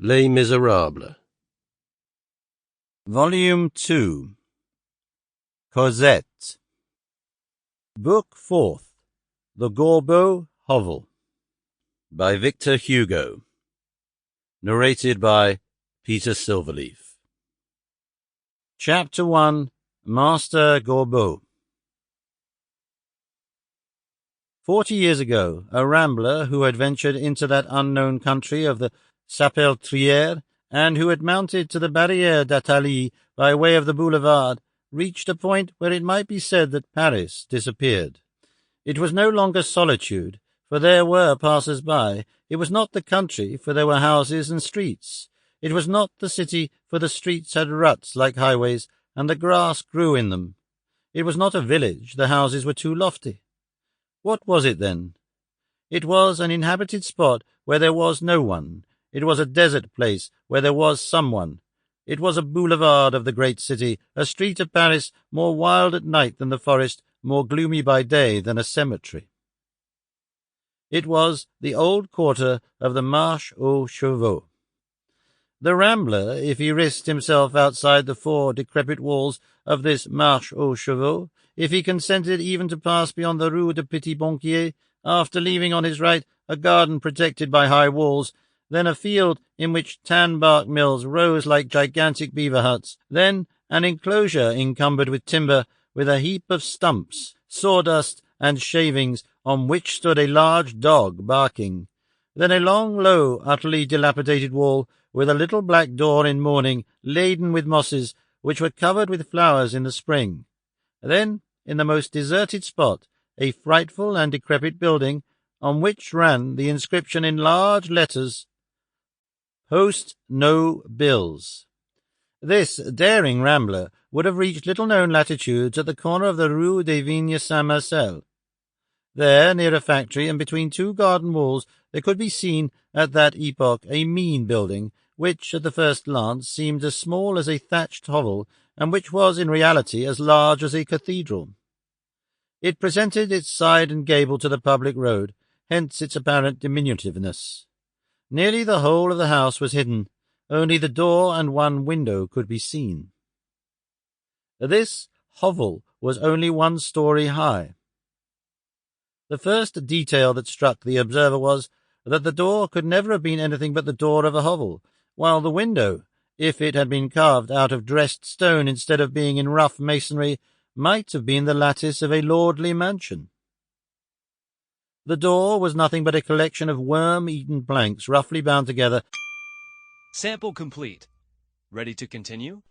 Les Miserables. Volume 2. Cosette. Book 4th. The Gorbeau Hovel. By Victor Hugo. Narrated by Peter Silverleaf. Chapter 1. Master Gorbeau. 40 years ago, a rambler who had ventured into that unknown country of the Sapeltriere, and who had mounted to the Barrière d'Athalie by way of the boulevard, reached a point where it might be said that Paris disappeared. It was no longer solitude, for there were passers-by. It was not the country, for there were houses and streets. It was not the city, for the streets had ruts like highways, and the grass grew in them. It was not a village, the houses were too lofty. What was it then? It was an inhabited spot where there was no one. It was a desert place where there was someone. It was a boulevard of the great city, a street of Paris more wild at night than the forest, more gloomy by day than a cemetery. It was the old quarter of the Marche aux Chevaux. The rambler, if he risked himself outside the 4 decrepit walls of this Marche aux Chevaux, if he consented even to pass beyond the Rue de Petit-Banquier, after leaving on his right a garden protected by high walls, then a field in which tan-bark mills rose like gigantic beaver huts, then an enclosure encumbered with timber, with a heap of stumps, sawdust, and shavings, on which stood a large dog barking, then a long, low, utterly dilapidated wall, with a little black door in mourning, laden with mosses, which were covered with flowers in the spring. Then, in the most deserted spot, a frightful and decrepit building, on which ran the inscription in large letters, Post No Bills. This daring rambler would have reached little-known latitudes at the corner of the Rue des Vignes Saint-Marcel. There, near a factory and between 2 garden walls, there could be seen at that epoch a mean building, which at the first glance seemed as small as a thatched hovel, and which was in reality as large as a cathedral. It presented its side and gable to the public road, hence its apparent diminutiveness. Nearly the whole of the house was hidden. Only the door and 1 window could be seen. This hovel was only 1 story high. The first detail that struck the observer was that the door could never have been anything but the door of a hovel, while the window, if it had been carved out of dressed stone instead of being in rough masonry, might have been the lattice of a lordly mansion. The door was nothing but a collection of worm-eaten planks roughly bound together. Sample complete. Ready to continue?